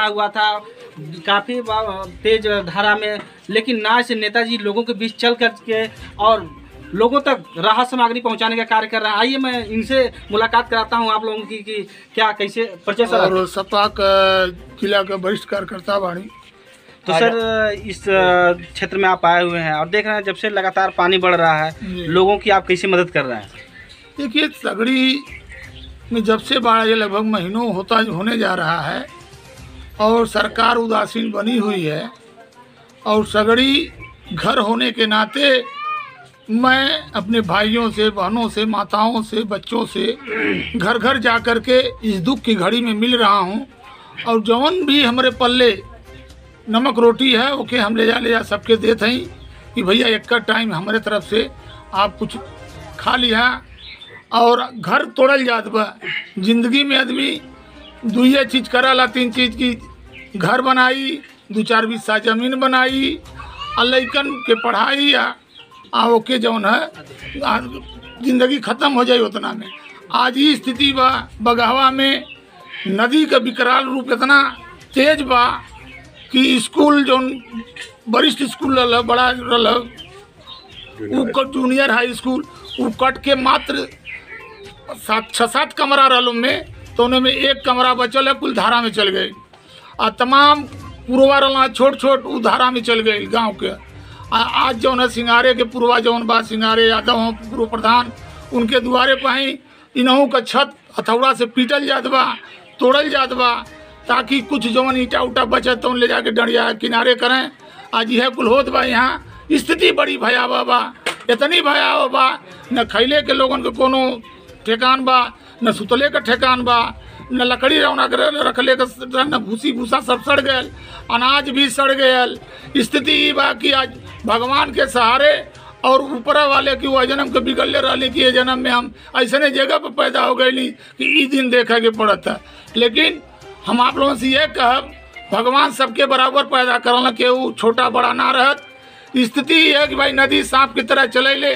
बहा हुआ था काफ़ी तेज धारा में, लेकिन नाव से नेताजी लोगों के बीच चल करके और लोगों तक राहत सामग्री पहुंचाने का कार्य कर रहे हैं। आइए मैं इनसे मुलाकात कराता हूं आप लोगों की कि क्या कैसे परिचय सर। और सपा किला का वरिष्ठ कार्यकर्ता बाणी। तो सर इस क्षेत्र में आप आए हुए हैं और देख रहे हैं जब से लगातार पानी बढ़ रहा है, लोगों की आप कैसे मदद कर रहे हैं? देखिए, सगड़ी में जब से बाढ़ लगभग महीनों होने जा रहा है और सरकार उदासीन बनी हुई है, और सगड़ी घर होने के नाते मैं अपने भाइयों से, बहनों से, माताओं से, बच्चों से घर घर जा कर के इस दुख की घड़ी में मिल रहा हूँ। और जौन भी हमारे पल्ले नमक रोटी है ओके हम ले जा सबके देते हैं कि भैया एक का टाइम हमारे तरफ से आप कुछ खा लिया। और घर तोड़ल जात बा, जिंदगी में आदमी दुइये चीज़ कराला, 3 चीज़ की घर बनाई, 2-4 बिस्सा जमीन बनाई, और लइकन के पढ़ाई ओके जौन है जिंदगी ख़त्म हो जाए उतना में। आज ही स्थिति बा बगहवा में, नदी का विकराल रूप इतना तेज बा कि स्कूल जौन वरिष्ठ स्कूल रहा, बड़ा रहा, वो जूनियर हाई स्कूल वो कट के मात्र 6-7 कमरा रहा में, तो उनमें 1 कमरा बचल है, कुल धारा में चल गए। और तमाम पुरवा रहा छोट वो धारा में चल गए गांव के। आज जौन है सिंगारे के पुरवा जौन बा, सिंगारे यादव हों पूर्व प्रधान, उनके द्वारे पाई इनहू का छत हथौड़ा से पीटल जात बा, तोड़ल जात बा, ताकि कुछ जौन ईटा उटा बचे तो ले जाके डंडिया किनारे करें। आज यह कुल होत बा। यहाँ स्थिति बड़ी भयावह बा, इतनी भयावह बा, न खैले के लोगन के कोनो ठेकान बा, न सुतले का ठेकान बा, न लकड़ी रौना रखले का, न भूसी भूसा सब सड़ गए, अनाज भी सड़ गए। स्थिति ये बा कि आज भगवान के सहारे और ऊपर वाले की वह जन्म के बिगड़ले रही कि ये जन्म में हम ऐसे जगह पर पैदा हो गए कि ये दिन देखा के पड़ता। लेकिन हम आप लोगों से ये कहब, भगवान सबके बराबर पैदा करना, के वो छोटा बड़ा ना रहत। स्थिति ये है कि भाई नदी सांप की तरह चले ले,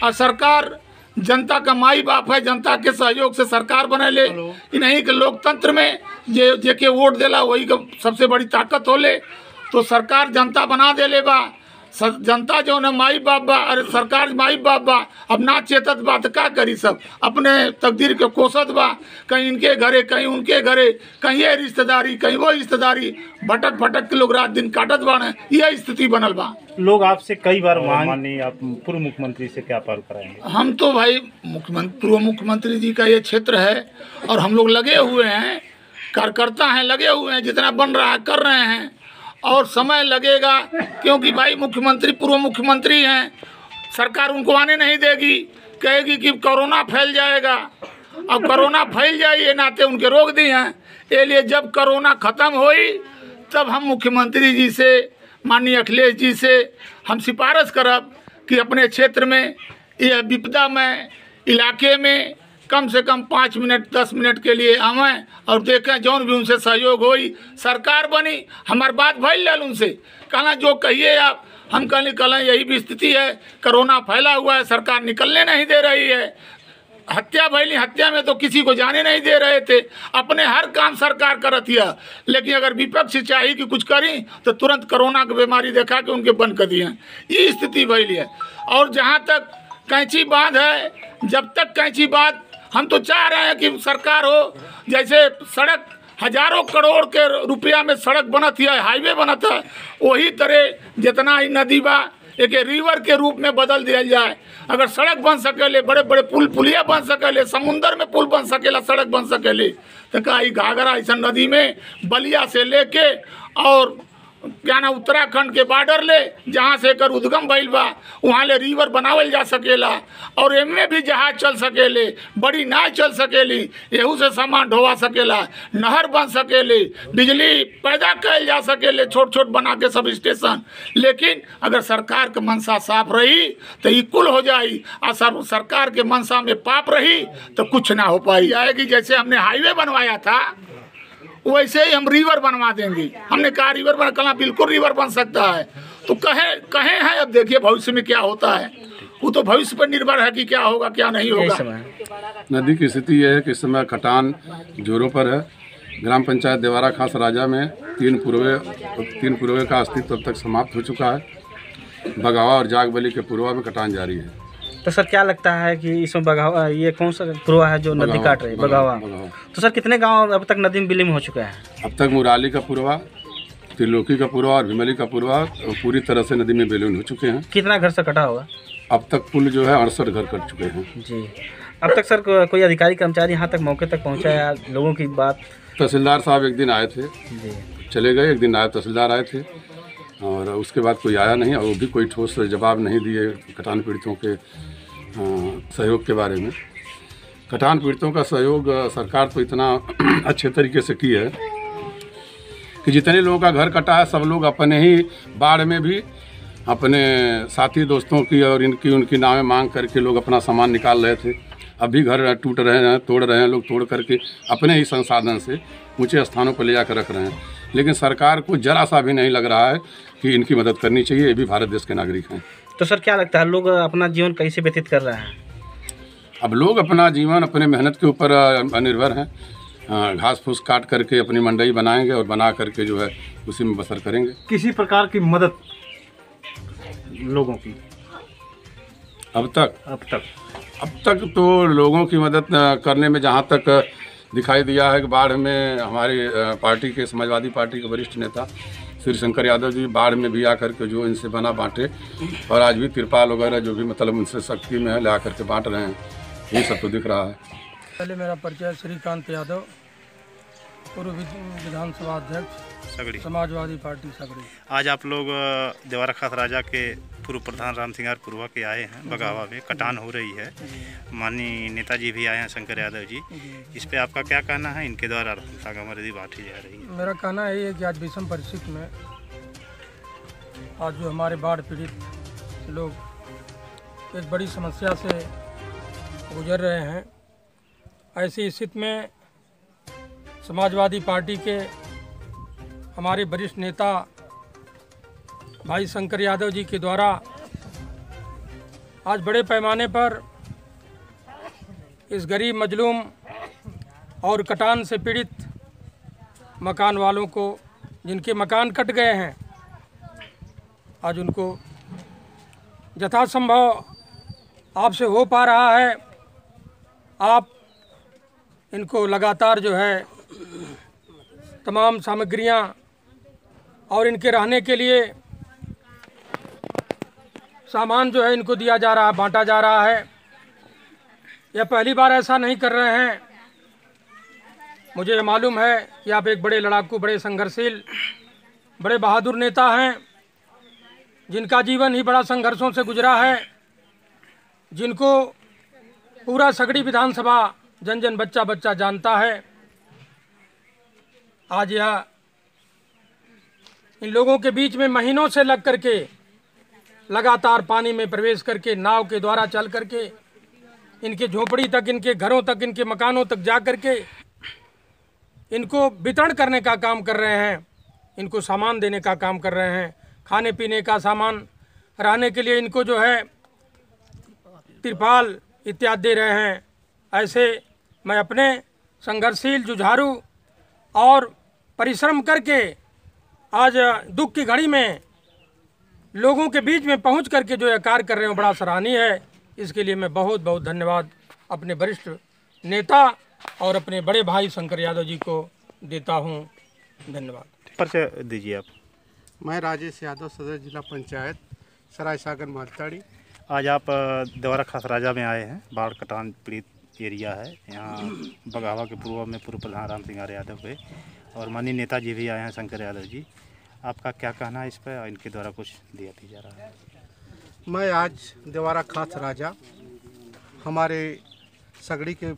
और सरकार जनता का माई बाप है, जनता के सहयोग से सरकार बने ले। नहीं कि लोकतंत्र में जे वोट देला वही का सबसे बड़ी ताकत हो ले, तो सरकार जनता बना दे ले बा। जनता जो है माई बाप बा, अरे सरकार माई बाप बा, अब ना चेतत बा तो क्या करी, सब अपने तकदीर के कोसत बा, कहीं इनके घरे कहीं उनके घरे, कहीं ये रिश्तेदारी कहीं वो रिश्तेदारी, भटक भटक के लोग रात दिन काटत बाने। यह स्थिति बनल बा। लोग आपसे कई बार माननीय आप पूर्व मुख्यमंत्री से क्या पार कराएंगे? हम तो भाई पूर्व मुख्यमंत्री जी का ये क्षेत्र है और हम लोग लगे हुए हैं, कार्यकर्ता हैं, लगे हुए हैं, जितना बन रहा है कर रहे हैं, और समय लगेगा क्योंकि भाई मुख्यमंत्री पूर्व मुख्यमंत्री हैं, सरकार उनको आने नहीं देगी, कहेगी कि कोरोना फैल जाएगा, और कोरोना फैल जाए ये नाते उनके रोक दिए हैं। ये लिए जब कोरोना ख़त्म होई तब हम मुख्यमंत्री जी से, माननीय अखिलेश जी से हम सिफारिश करब कि अपने क्षेत्र में यह विपदा में इलाके में कम से कम 5 मिनट 10 मिनट के लिए आवें और देखें, जौन भी उनसे सहयोग होई सरकार बनी। हमारी बात भइल लल उनसे, कहना जो कहिए आप, हम कल यही भी स्थिति है, कोरोना फैला हुआ है, सरकार निकलने नहीं दे रही है, हत्या भैली, हत्या में तो किसी को जाने नहीं दे रहे थे, अपने हर काम सरकार करत है। लेकिन अगर विपक्ष चाहिए कि कुछ करी तो तुरंत कोरोना की बीमारी देखा के उनके बंद कर दिए। ये स्थिति भैली है। और जहाँ तक कैंची बात है, जब तक कैंची बात, हम तो चाह रहे हैं कि सरकार हो, जैसे सड़क हजारों करोड़ के रुपया में सड़क बनत है, हाईवे बनत है, वही तरह जितना ही नदी बा एक रिवर के रूप में बदल दिया जाए। अगर सड़क बन सकेले, बड़े बड़े पुल पुलिया बन सकेले, समुंदर में पुल बन सकेला, सड़क बन सकेले, तो का घाघरा ऐसा नदी में बलिया से लेके और क्या ना उत्तराखंड के बॉर्डर ले जहाँ से एकर उद्गम भइल बा वहाँ ले रिवर बनावल जा सकेला, और एमे भी जहाज चल सकेले, बड़ी नाव चल सकेली, एहू से सामान ढोवा सकेला, नहर बन सकेले, बिजली पैदा कल जा सकेले, छोट छोट बना के सब स्टेशन। लेकिन अगर सरकार के मनसा साफ रही तो ये कुल हो जाई, और सरकार के मनसा में पाप रही तो कुछ ना हो पाई। आएगी जैसे हमने हाईवे बनवाया था वैसे ही हम रिवर बनवा देंगे। हमने कहा रिवर बना, कहा बिल्कुल रिवर बन सकता है। तो कहे हैं, अब देखिए भविष्य में क्या होता है, वो तो भविष्य पर निर्भर है कि क्या होगा क्या नहीं होगा। नदी की स्थिति यह है कि इस समय खटान जोरों पर है, ग्राम पंचायत देवारा खास राजा में 3 पुरवे का अस्तित्व अब तक समाप्त हो चुका है। बगावा और जागबली के पुरवा में कटान जारी है। तो सर क्या लगता है कि इसमें बगावा, ये कौन सा पुरवा है जो नदी काट रही है? बगावा। तो सर कितने गांव अब तक नदी में विलीन हो चुके हैं? अब तक मुराली का पुरवा, त्रिलोकी का पुरवा और भीमली का पुरवा पूरी तरह से नदी में विलीन हो चुके हैं। कितना घर से कटा होगा? अब तक कुल जो है 68 घर कट चुके हैं जी। अब तक सर कोई अधिकारी कर्मचारी यहाँ तक मौके तक पहुँचा या लोगों की बात? तहसीलदार साहब एक दिन आए थे जी, चले गए। एक दिन नायब तहसीलदार आए थे और उसके बाद कोई आया नहीं और वो भी कोई ठोस जवाब नहीं दिए कटान पीड़ितों के सहयोग के बारे में। कटान पीड़ितों का सहयोग सरकार तो इतना अच्छे तरीके से की है कि जितने लोगों का घर कटा है सब लोग अपने ही बाढ़ में भी अपने साथी दोस्तों की और उनकी नावें मांग करके लोग अपना सामान निकाल रहे थे। अभी घर टूट रहे हैं, तोड़ रहे हैं, लोग तोड़ करके अपने ही संसाधन से ऊंचे स्थानों पर ले जाकर रख रहे हैं। लेकिन सरकार को जरा सा भी नहीं लग रहा है कि इनकी मदद करनी चाहिए। ये भी भारत देश के नागरिक हैं। तो सर क्या लगता है लोग अपना जीवन कैसे व्यतीत कर रहे हैं? अब लोग अपना जीवन अपने मेहनत के ऊपर निर्भर हैं। घास फूस काट करके अपनी मंडई बनाएंगे और बना करके जो है उसी में बसर करेंगे। किसी प्रकार की मदद लोगों की अब तक तो लोगों की मदद करने में जहाँ तक दिखाई दिया है कि बाढ़ में हमारी पार्टी के समाजवादी पार्टी के वरिष्ठ नेता श्री शंकर यादव जी बाढ़ में भी आकर के जो इनसे बना बांटे और आज भी तिरपाल वगैरह जो भी मतलब उनसे शक्ति में है ले आकर के बांट रहे हैं। ये सब तो दिख रहा है। पहले मेरा परिचय श्रीकांत यादव, पूर्व विधानसभा अध्यक्ष सगड़ी, समाजवादी पार्टी सगड़ी। आज आप लोग देवारा खास राजा के पूर्व प्रधान राम सिंगार पुरवा के आए हैं। बगावा में कटान हो रही है, माननीय नेताजी भी आए हैं शंकर यादव जी। इस पे आपका क्या कहना है? इनके द्वारा सागामर्दी बांटी जा रही है। मेरा कहना यही है कि आज विषम परिस्थिति में आज जो हमारे बाढ़ पीड़ित लोग एक बड़ी समस्या से गुजर रहे हैं, ऐसी स्थिति में समाजवादी पार्टी के हमारे वरिष्ठ नेता भाई शंकर यादव जी के द्वारा आज बड़े पैमाने पर इस गरीब मजलूम और कटान से पीड़ित मकान वालों को, जिनके मकान कट गए हैं, आज उनको यथासंभव आपसे हो पा रहा है। आप इनको लगातार जो है तमाम सामग्रियां और इनके रहने के लिए सामान जो है इनको दिया जा रहा है, बांटा जा रहा है। यह पहली बार ऐसा नहीं कर रहे हैं। मुझे ये मालूम है कि आप एक बड़े लड़ाकू, बड़े संघर्षशील, बड़े बहादुर नेता हैं, जिनका जीवन ही बड़ा संघर्षों से गुजरा है, जिनको पूरा सगड़ी विधानसभा जन जन बच्चा बच्चा जानता है। आज यह इन लोगों के बीच में महीनों से लग करके लगातार पानी में प्रवेश करके नाव के द्वारा चल करके इनके झोपड़ी तक, इनके घरों तक, इनके मकानों तक जा करके इनको वितरण करने का काम कर रहे हैं, इनको सामान देने का काम कर रहे हैं, खाने पीने का सामान, रहने के लिए इनको जो है तिरपाल इत्यादि दे रहे हैं। ऐसे मैं अपने संघर्षशील, जुझारू और परिश्रम करके आज दुख की घड़ी में लोगों के बीच में पहुंच करके जो ये कार्य कर रहे हैं बड़ा सराहनीय है। इसके लिए मैं बहुत बहुत धन्यवाद अपने वरिष्ठ नेता और अपने बड़े भाई शंकर यादव जी को देता हूं। धन्यवाद। परिचय दीजिए आप। मैं राजेश यादव, सदर जिला पंचायत सराय सागर मालताड़ी। आज आप देवारा खास राजा में आए हैं। बाढ़ कटान पीड़ित एरिया है यहाँ बगावा के पूर्व में पूर्व प्रधान राम सिंगार यादव पे और माननीय नेताजी भी आए हैं शंकर यादव जी। आपका क्या कहना है इस पर? इनके द्वारा कुछ दिया जा रहा है। मैं आज देवारा खास राजा हमारे सगड़ी के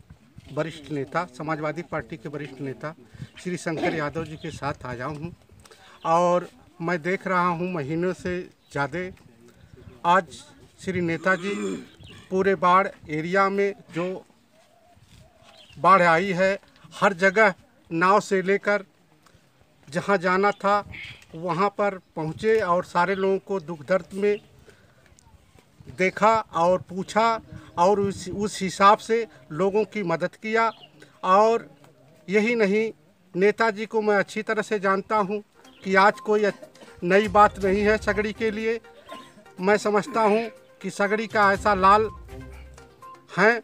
वरिष्ठ नेता, समाजवादी पार्टी के वरिष्ठ नेता श्री शंकर यादव जी के साथ आया हूँ और मैं देख रहा हूँ महीनों से ज़्यादा आज श्री नेताजी पूरे बाढ़ एरिया में जो बाढ़ आई है, हर जगह नाव से लेकर जहाँ जाना था वहाँ पर पहुँचे और सारे लोगों को दुख दर्द में देखा और पूछा और उस हिसाब से लोगों की मदद किया। और यही नहीं, नेताजी को मैं अच्छी तरह से जानता हूं कि आज कोई नई बात नहीं है सगड़ी के लिए। मैं समझता हूं कि सगड़ी का ऐसा लाल है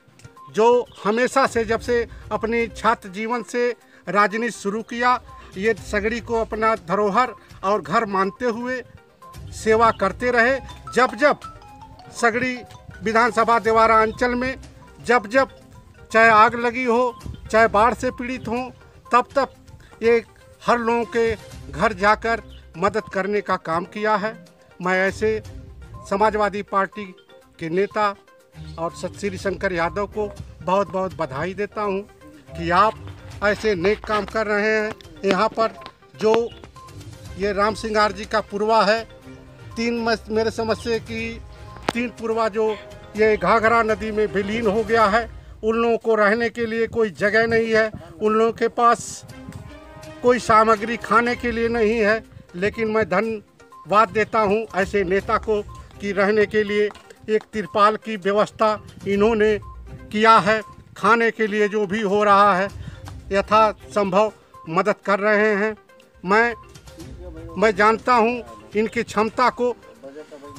जो हमेशा से, जब से अपने छात्र जीवन से राजनीति शुरू किया, ये सगड़ी को अपना धरोहर और घर मानते हुए सेवा करते रहे। जब जब सगड़ी विधानसभा देवारा अंचल में जब जब चाहे आग लगी हो, चाहे बाढ़ से पीड़ित हो, तब तब ये हर लोगों के घर जाकर मदद करने का काम किया है। मैं ऐसे समाजवादी पार्टी के नेता और श्री शंकर यादव को बहुत बहुत बधाई देता हूं कि आप ऐसे नेक काम कर रहे हैं। यहाँ पर जो ये राम सिंगार जी का पुरवा है, मेरे समझ से कि 3 पुरवा जो ये घाघरा नदी में विलीन हो गया है, उन लोगों को रहने के लिए कोई जगह नहीं है, उन लोगों के पास कोई सामग्री खाने के लिए नहीं है। लेकिन मैं धन्यवाद देता हूं ऐसे नेता को कि रहने के लिए एक तिरपाल की व्यवस्था इन्होंने किया है। खाने के लिए जो भी हो रहा है यथा संभव मदद कर रहे हैं। मैं जानता हूं इनकी क्षमता को,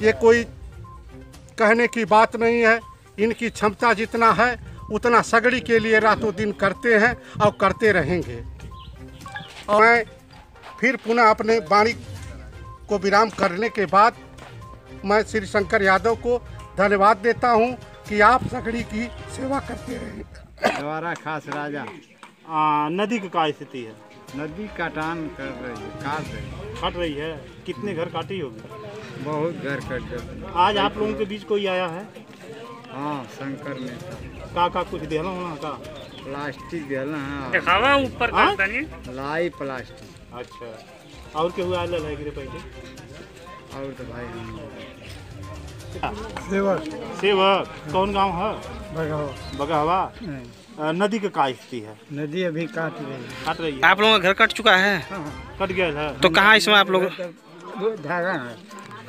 ये कोई कहने की बात नहीं है। इनकी क्षमता जितना है उतना सगड़ी के लिए रातों दिन करते हैं और करते रहेंगे। और मैं फिर पुनः अपने वाणी को विराम करने के बाद मैं श्री शंकर यादव को धन्यवाद देता हूं कि आप सगड़ी की सेवा करते रहें। देवारा खास राजा नदी की क्या स्थिति है? नदी काटान कर रही है, काट रही है। कितने घर काटी होगी? बहुत घर कट गए। आज आप लोगों के बीच कोई आया है? हाँ, शंकर नेता का कुछ देना होना का प्लास्टिक देना है, दिखावा ऊपर हाँ? लाई प्लास्टिक। अच्छा, और क्या हुआ है गिरे पैसे? और तो भाई हम सेवक कौन गांव है? बगहवा। नदी का क्या स्थिति है? नदी अभी काट रही है। आप लोगों का घर कट चुका है? कट गया है तो कहाँ इसमें आप लोग? धारा है।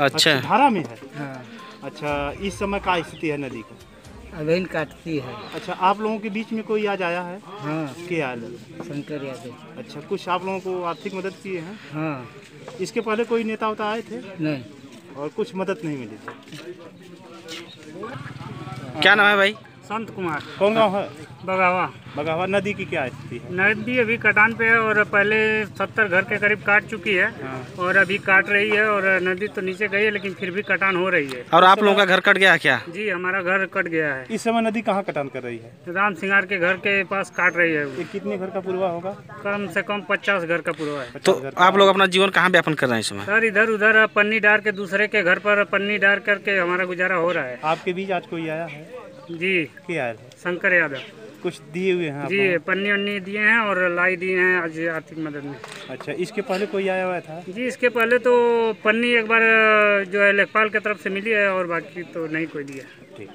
अच्छा, धारा में है। हाँ, अच्छा, इस समय क्या स्थिति है नदी का? अभी काटती है। अच्छा, आप लोगों के बीच में कोई आज आया है? हाँ, क्या आया? शंकर यादव। अच्छा, कुछ आप लोगों को आर्थिक मदद किए हैं? हाँ, इसके पहले कोई नेता उता आए थे? नहीं, और कुछ मदद नहीं मिली थी। क्या नाम है भाई? संत कुमार, कौन गाँव है? बगावा। बगावा। नदी की क्या स्थिति है? नदी अभी कटान पे है और पहले 70 घर के करीब काट चुकी है और अभी काट रही है और नदी तो नीचे गई है लेकिन फिर भी कटान हो रही है। और आप लोगों का घर कट गया क्या? जी, हमारा घर कट गया है। इस समय नदी कहाँ कटान कर रही है? राम सिंगार के घर के पास काट रही है। ये कितने घर का पुरवा होगा? कम से कम 50 घर का पुरवा है। तो आप लोग अपना जीवन कहाँ व्यापन कर रहे हैं इस समय? सर, इधर उधर पन्नी डाल के दूसरे के घर पर पन्नी डाल करके हमारा गुजारा हो रहा है। आपके बीच आज कोई आया है? जी, क्या आया है? शंकर यादव। कुछ दिए हुए हैं? जी, पन्नी वन्नी दिए हैं और लाई दिए हैं आज आर्थिक मदद में। अच्छा, इसके पहले कोई आया हुआ था? जी, इसके पहले तो पन्नी एक बार जो है लेखपाल की तरफ से मिली है और बाकी तो नहीं कोई दिया। ठीक।